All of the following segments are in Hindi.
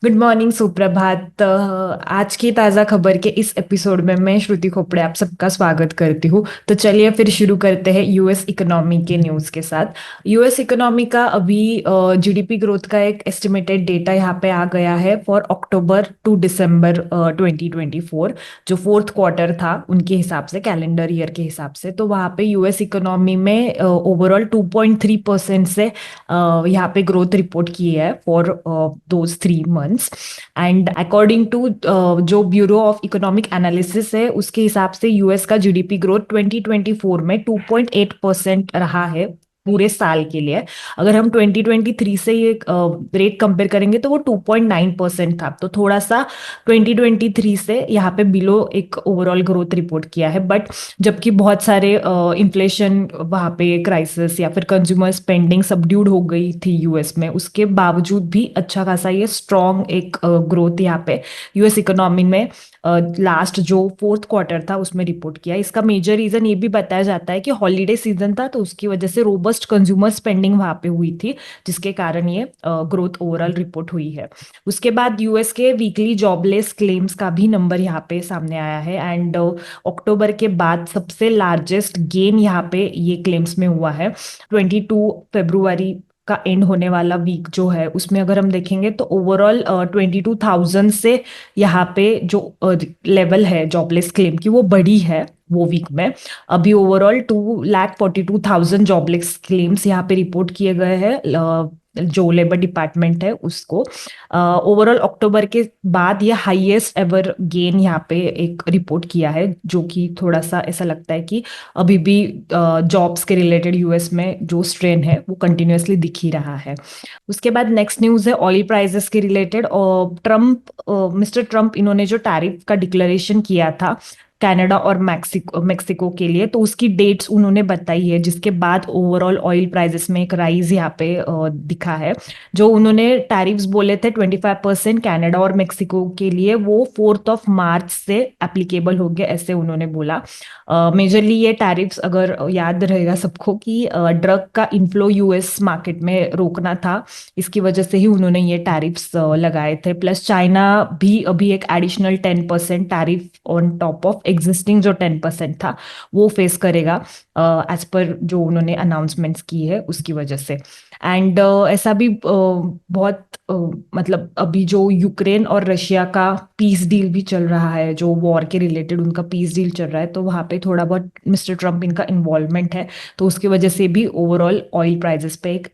गुड मॉर्निंग, सुप्रभात। आज की ताज़ा खबर के इस एपिसोड में मैं श्रुति खोपड़े आप सबका स्वागत करती हूँ। तो चलिए फिर शुरू करते हैं यूएस इकोनॉमी के न्यूज़ के साथ। यूएस इकोनॉमी का अभी जीडीपी ग्रोथ का एक एस्टिमेटेड डेटा यहाँ पे आ गया है फॉर अक्टूबर टू दिसंबर 2024, जो फोर्थ क्वार्टर था उनके हिसाब से, कैलेंडर ईयर के हिसाब से। तो वहाँ पे यूएस इकोनॉमी में ओवरऑल 2.3% से यहाँ पे ग्रोथ रिपोर्ट की है for those 3 months. And according to जो ब्यूरो ऑफ इकोनॉमिक एनालिसिस है, उसके हिसाब से यूएस का जीडीपी ग्रोथ 2024 में 2.8% रहा है पूरे साल के लिए। अगर हम 2023 से ये रेट कंपेयर करेंगे तो वो 2.9% था। तो थोड़ा सा 2023 से यहाँ पे बिलो एक ओवरऑल ग्रोथ रिपोर्ट किया है। बट जबकि बहुत सारे इन्फ्लेशन वहाँ पे क्राइसिस या फिर कंज्यूमर स्पेंडिंग सबड्यूड हो गई थी यूएस में, उसके बावजूद भी अच्छा खासा ये स्ट्रॉन्ग एक ग्रोथ यहाँ पे यूएस इकोनॉमी में लास्ट जो फोर्थ क्वार्टर था उसमें रिपोर्ट किया। इसका मेजर रीजन ये भी बताया जाता है कि हॉलीडे सीजन था, तो उसकी वजह से रोबस्ट कंज्यूमर स्पेंडिंग वहाँ पे हुई थी, जिसके कारण ये ग्रोथ ओवरऑल रिपोर्ट हुई है। उसके बाद यूएस के वीकली जॉबलेस क्लेम्स का भी नंबर यहाँ पे सामने आया है। एंड अक्टूबर के बाद सबसे लार्जेस्ट गेन यहाँ पे ये क्लेम्स में हुआ है। 22 फरवरी का एंड होने वाला वीक जो है उसमें अगर हम देखेंगे तो ओवरऑल 22,000 से यहाँ पे जो लेवल है जॉबलेस क्लेम की वो बढ़ी है वो वीक में। अभी ओवरऑल 2,42,000 जॉबलेस क्लेम्स यहाँ पे रिपोर्ट किए गए हैं जो लेबर डिपार्टमेंट है उसको। ओवरऑल अक्टूबर के बाद ये हाईएस्ट एवर गेन यहाँ पे एक रिपोर्ट किया है, जो कि थोड़ा सा ऐसा लगता है कि अभी भी जॉब्स के रिलेटेड यूएस में जो स्ट्रेन है वो कंटिन्यूअसली दिख ही रहा है। उसके बाद नेक्स्ट न्यूज है ऑयल प्राइसेस के रिलेटेड। मिस्टर ट्रम्प इन्होंने जो टैरिफ का डिक्लेरेशन किया था कनाडा और मैक्सिको मैक्सिको के लिए, तो उसकी डेट्स उन्होंने बताई है, जिसके बाद ओवरऑल ऑयल प्राइसेस में एक राइज यहाँ पे दिखा है। जो उन्होंने टैरिफ्स बोले थे 25% कनाडा और मेक्सिको के लिए, वो 4 मार्च से एप्लीकेबल हो गए, ऐसे उन्होंने बोला। मेजरली ये टैरिफ्स, अगर याद रहेगा सबको कि ड्रग का इनफ्लो यूएस मार्केट में रोकना था, इसकी वजह से ही उन्होंने ये टैरिफ्स लगाए थे। प्लस चाइना भी अभी एक additional 10% tariff on top of existing जो 10% था वो फेस करेगा, एज पर जो उन्होंने अनाउंसमेंट्स की है उसकी वजह से। एंड ऐसा भी बहुत मतलब अभी जो यूक्रेन और रशिया का पीस डील भी चल रहा है, जो वॉर के रिलेटेड उनका पीस डील चल रहा है, तो वहाँ पे थोड़ा बहुत मिस्टर ट्रम्प इनका इन्वॉल्वमेंट है, तो उसकी वजह से भी ओवरऑल ऑयल प्राइसेस पे एक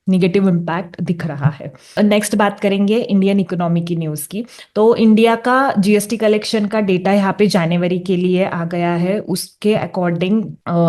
निगेटिव इम्पैक्ट दिख रहा है। नेक्स्ट बात करेंगे इंडियन इकोनॉमी की न्यूज़ की। तो इंडिया का जीएसटी कलेक्शन का डेटा यहाँ पे जनवरी के लिए आ गया है। उसके अकॉर्डिंग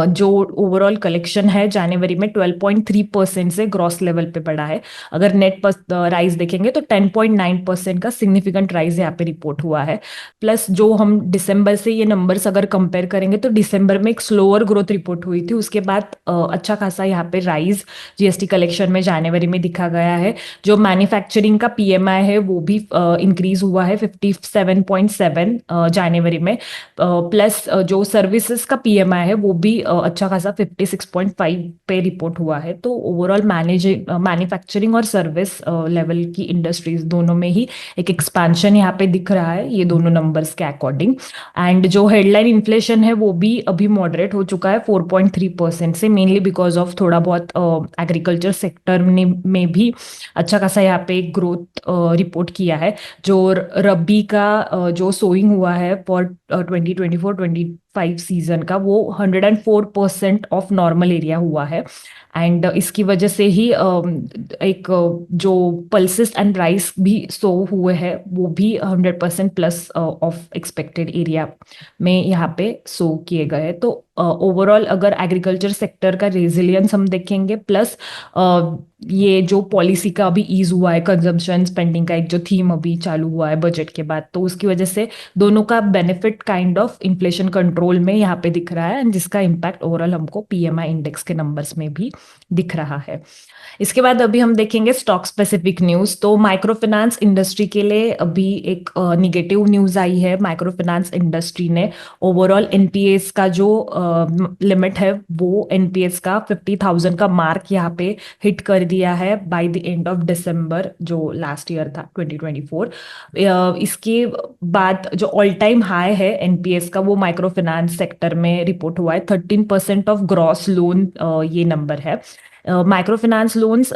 जो ओवरऑल कलेक्शन है जनवरी में 12.3% से ग्रॉस लेवल पे बढ़ा है। अगर नेट राइज देखेंगे तो 10.9% का सिग्निफिकेंट राइज यहाँ पे रिपोर्ट हुआ है। प्लस जो हम दिसंबर से ये नंबर्स अगर कंपेयर करेंगे तो दिसंबर में एक स्लोअर ग्रोथ रिपोर्ट हुई थी, उसके बाद अच्छा खासा यहाँ पे राइज जीएसटी कलेक्शन में जनवरी में दिखा गया है। जो मैन्युफैक्चरिंग का पीएमआई है वो भी इंक्रीज हुआ है 57.7 जनवरी में। प्लस जो सर्विसेज का पीएमआई है वो भी अच्छा खासा 56.5 पे रिपोर्ट हुआ है। तो ओवरऑल मैन्युफैक्चरिंग और सर्विस लेवल की इंडस्ट्रीज दोनों में ही एक एक्सपेंशन यहाँ पे दिख रहा है, ये दोनों नंबर्स के अकॉर्डिंग। एंड जो हेडलाइन इन्फ्लेशन है वो भी अभी मॉडरेट हो चुका है 4.3% से, मेनली बिकॉज ऑफ थोड़ा बहुत एग्रीकल्चर सेक्टर में भी अच्छा खासा यहाँ पे ग्रोथ रिपोर्ट किया है। जो रबी का जो सोइंग हुआ है फॉर 2024-25 सीजन का, वो 104% ऑफ नॉर्मल एरिया हुआ है। एंड इसकी वजह से ही एक जो पल्सेस एंड राइस भी सो हुए हैं वो भी 100% प्लस ऑफ एक्सपेक्टेड एरिया में यहाँ पे सो किए गए हैं। तो ओवरऑल अगर एग्रीकल्चर सेक्टर का रेजिलियंस हम देखेंगे, प्लस ये जो पॉलिसी का अभी ईज हुआ है, कंजम्पशन स्पेंडिंग का एक जो थीम अभी चालू हुआ है बजट के बाद, तो उसकी वजह से दोनों का benefit kind of inflation control में यहाँ पे दिख रहा है, एंड जिसका इम्पैक्ट ओवरऑल हमको पीएमआई इंडेक्स के नंबर्स में भी दिख रहा है। इसके बाद अभी हम देखेंगे स्टॉक स्पेसिफिक न्यूज। तो माइक्रो फाइनेंस इंडस्ट्री के लिए अभी एक निगेटिव न्यूज आई है। माइक्रो फाइनेंस इंडस्ट्री ने ओवरऑल एनपीएस का जो लिमिट है वो एनपीएस का 50,000 का मार्क यहाँ पे हिट कर दिया है by the end of December जो लास्ट ईयर था 2024। इसके बाद जो ऑल टाइम हाई है एनपीएस का वो माइक्रो फाइनेंस सेक्टर में रिपोर्ट हुआ है। 13% ऑफ ग्रॉस लोन ये नंबर है। माइक्रो फाइनेंस लोन्स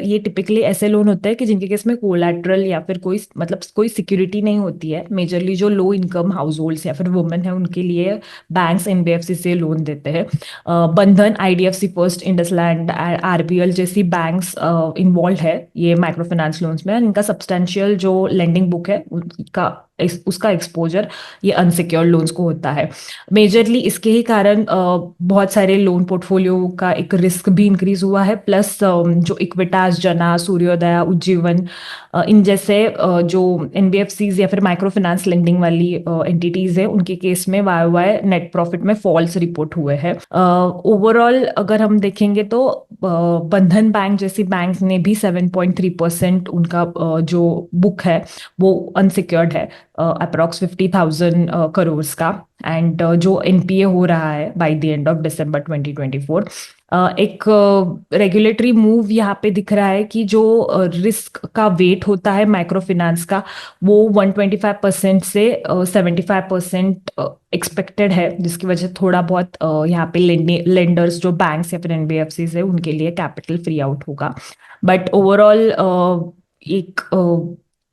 ये टिपिकली ऐसे लोन होते हैं कि जिनके केस में कोलैटरल या फिर कोई मतलब कोई सिक्योरिटी नहीं होती है। मेजरली जो लो इनकम हाउस होल्ड्स या फिर वुमेन है उनके लिए बैंक्स एनबीएफसी से लोन देते हैं। बंधन, आईडीएफसी फर्स्ट, इंडसलैंड, आरबीएल जैसी बैंक्स इन्वॉल्व है ये माइक्रो फाइनेंस लोन्स में। इनका सब्सटेंशियल जो लेंडिंग बुक है उसका एक्सपोजर ये अनसिक्योर्ड लोन्स को होता है। मेजरली इसके ही कारण बहुत सारे लोन पोर्टफोलियो का एक रिस्क भी इंक्रीज हुआ है। प्लस जो इक्विटास, जना, सूर्योदया, उज्जीवन इन जैसे जो एनबीएफसीज या फिर माइक्रो फाइनेंस लेंडिंग वाली एंटिटीज है उनके केस में वाई वाई नेट प्रॉफिट में फॉल्स रिपोर्ट हुए हैं। ओवरऑल अगर हम देखेंगे तो बंधन बैंक जैसी बैंक ने भी 7.3% उनका जो बुक है वो अनसिक्योर्ड है, अप्रॉक्स 50,000 करोड़ का। एंड जो एनपीए हो रहा है by the end of December 2024, एक रेगुलेटरी मूव यहाँ पे दिख रहा है कि जो रिस्क का वेट होता है माइक्रो फाइनेंस का वो 125% से 75% एक्सपेक्टेड है, जिसकी वजह से थोड़ा बहुत यहाँ पे लेंडर्स जो बैंक्स या फिर एनबीएफसी है उनके लिए कैपिटल फ्री आउट होगा। बट ओवरऑल एक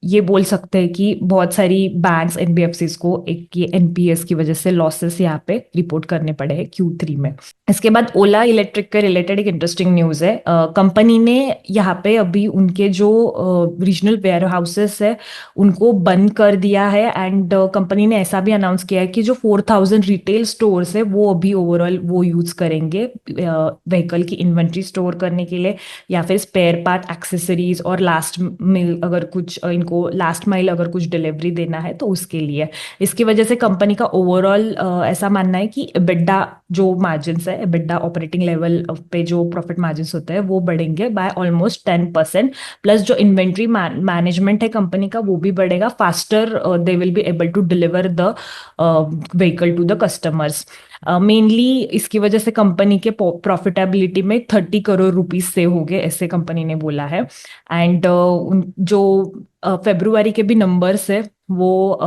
ये बोल सकते हैं कि बहुत सारी बैंक्स एनबीएफसीज को एक ये एनपीएस की वजह से लॉसेस यहाँ पे रिपोर्ट करने पड़े हैं Q3 में। इसके बाद ओला इलेक्ट्रिक के रिलेटेड एक इंटरेस्टिंग न्यूज है। कंपनी ने यहाँ पे अभी उनके जो रीजनल वेयर हाउसेस है उनको बंद कर दिया है। एंड कंपनी ने ऐसा भी अनाउंस किया है कि जो 4,000 रिटेल स्टोर्स है वो अभी ओवरऑल वो यूज करेंगे व्हीकल की इन्वेंट्री स्टोर करने के लिए या फिर स्पेयर पार्ट, एक्सेसरीज और लास्ट मिल अगर कुछ इनको लास्ट माइल अगर कुछ डिलीवरी देना है तो उसके लिए। इसकी वजह से कंपनी का ओवरऑल ऐसा मानना है कि EBITDA जो मार्जिन है, EBITDA ऑपरेटिंग लेवल पे जो प्रॉफिट मार्जिन होते हैं वो बढ़ेंगे बाय ऑलमोस्ट 10%। प्लस जो इन्वेंट्री मैनेजमेंट है कंपनी का वो भी बढ़ेगा। Faster they will be able to deliver the vehicle to the customers. Mainly इसकी वजह से कंपनी के प्रॉफिटेबिलिटी में 30 करोड़ रुपीस सेव हो गए, ऐसे कंपनी ने बोला है। एंड जो फेब्रुवरी के भी नंबर्स है वो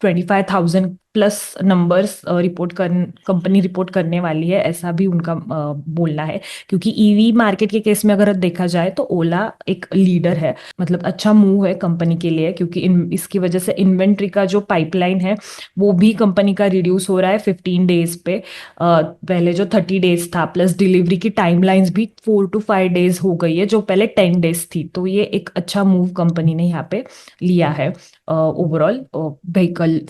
25,000 प्लस नंबर्स कंपनी रिपोर्ट करने वाली है, ऐसा भी उनका बोलना है। क्योंकि ईवी मार्केट के केस में अगर देखा जाए तो ओला एक लीडर है, मतलब अच्छा मूव है कंपनी के लिए। क्योंकि इसकी वजह से इन्वेंट्री का जो पाइपलाइन है वो भी कंपनी का रिड्यूस हो रहा है 15 डेज पे, पहले जो 30 डेज था। प्लस डिलीवरी की टाइमलाइंस भी 4 to 5 डेज हो गई है जो पहले 10 डेज थी। तो ये एक अच्छा मूव कंपनी ने यहाँ पे लिया है ओवरऑल व्हीकल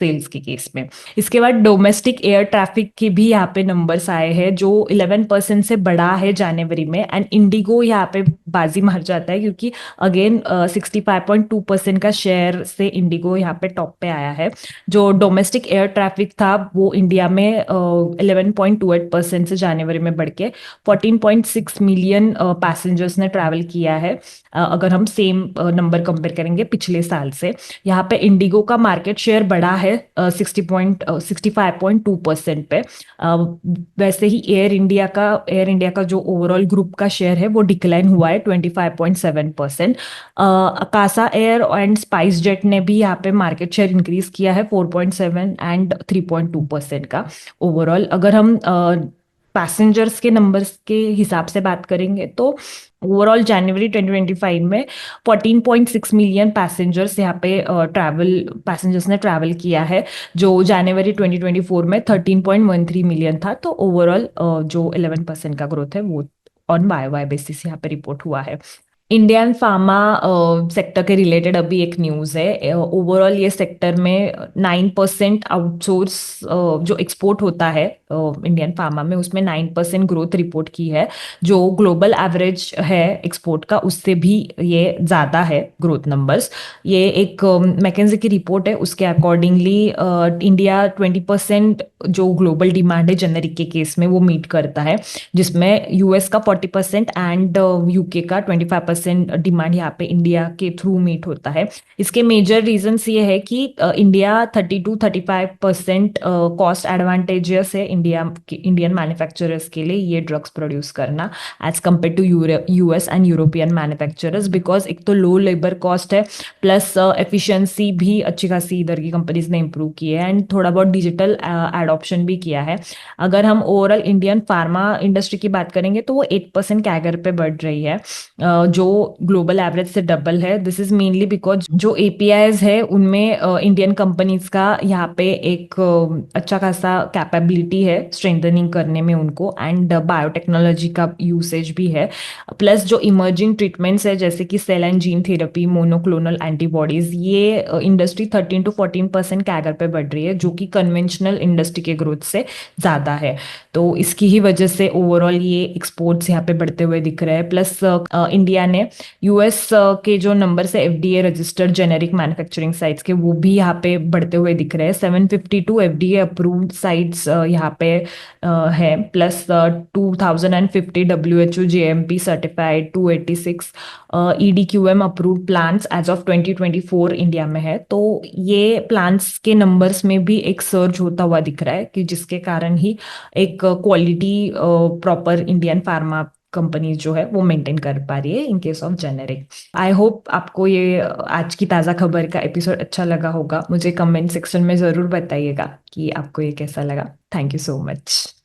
सेल्स के केस में। इसके बाद डोमेस्टिक एयर ट्रैफिक के भी यहाँ पे नंबर्स आए हैं जो 11% से बढ़ा है जनवरी में। एंड इंडिगो यहाँ पे बाजी मार जाता है क्योंकि अगेन 65.2% का शेयर से इंडिगो यहाँ पे टॉप पे आया है। जो डोमेस्टिक एयर ट्रैफिक था वो इंडिया में 11.28% से जनवरी में बढ़ के 14.6 मिलियन पैसेंजर्स ने ट्रैवल किया है। अगर हम सेम नंबर कंपेयर करेंगे पिछले साल से, यहाँ पे इंडिगो का मार्केट शेयर बढ़ा है 65.2% पे। वैसे ही एयर इंडिया का जो ओवरऑल ग्रुप का शेयर है वो डिक्लाइन हुआ है 25.7%। Akasa air and spice jet ने भी यहाँ पे मार्केट शेयर इंक्रीज किया है 4.7 एंड 3.2% का ओवरऑल। अगर हम पैसेंजर्स के नंबर्स के हिसाब से बात करेंगे तो ओवरऑल जनवरी 2025 में 14.6 मिलियन पैसेंजर्स यहाँ पे पैसेंजर्स ने ट्रैवल किया है, जो जनवरी 2024 में 13.13 मिलियन था। तो ओवरऑल जो 11% का ग्रोथ है वो ऑन वाई वाई बेसिस यहाँ पे रिपोर्ट हुआ है। इंडियन फार्मा सेक्टर के रिलेटेड अभी एक न्यूज है। ओवरऑल ये सेक्टर में 9% आउटसोर्स जो एक्सपोर्ट होता है इंडियन फार्मा में उसमें 9% ग्रोथ रिपोर्ट की है, जो ग्लोबल एवरेज है एक्सपोर्ट का उससे भी ये ज्यादा है ग्रोथ नंबर्स। ये एक मैकेंजी की रिपोर्ट है, उसके अकॉर्डिंगली इंडिया 20% जो ग्लोबल डिमांड है जेनेरिक के केस में वो मीट करता है, जिसमें यूएस का 40% एंड यूके का 25% डिमांड यहाँ पे इंडिया के थ्रू मीट होता है। इसके मेजर रीजंस ये है कि इंडिया 30 to 35% कॉस्ट एडवांटेजियस है इंडियन मैन्युफैक्चरर्स के लिए ये ड्रग्स प्रोड्यूस करना as compare to US and European manufacturers, because एक तो लो लेबर कॉस्ट है, प्लस एफिशिएंसी भी अच्छी खासी इधर की कंपनीज ने इंप्रूव की है, एंड थोड़ा बहुत डिजिटल एडॉप्शन भी किया है। अगर हम ओवरऑल इंडियन फार्मा इंडस्ट्री की बात करेंगे तो वो 8% कैगर पे बढ़ रही है, जो ग्लोबल एवरेज से डबल है। दिस इज मेनली बिकॉज जो एपीआईज है उनमें इंडियन कंपनीज का यहाँ पे एक अच्छा खासा कैपेबिलिटी है स्ट्रेंथनिंग करने में उनको, एंड बायोटेक्नोलॉजी का यूसेज भी है। प्लस जो इमर्जिंग ट्रीटमेंट्स है जैसे कि cell and gene therapy, monoclonal antibodies, ये इंडस्ट्री 13 to 14% कैगर पे बढ़ रही है, जो कि कन्वेंशनल इंडस्ट्री के ग्रोथ से ज्यादा है। तो इसकी ही वजह से ओवरऑल ये एक्सपोर्ट्स यहाँ पे बढ़ते हुए दिख रहे हैं। प्लस इंडिया ने यूएस के जो नंबर से FDA registered generic manufacturing sites के, वो भी यहाँ पे बढ़ते हुए दिख रहे हैं। 752 एफडीए अप्रूव्ड साइट्स यहाँ पे है, plus 2050 WHO GMP certified, 286 EDQM approved plants as of 2024 India में है। तो ये प्लांट्स के नंबर्स में भी एक सर्ज होता हुआ दिख रहा है, कि जिसके कारण ही एक quality proper Indian pharma company जो है वो मेंटेन कर पा रही है in case of generic. I hope आपको ये आज की ताज़ा खबर का एपिसोड अच्छा लगा होगा। मुझे कमेंट सेक्शन में ज़रूर बताइएगा कि आपको ये कैसा लगा। Thank you so much.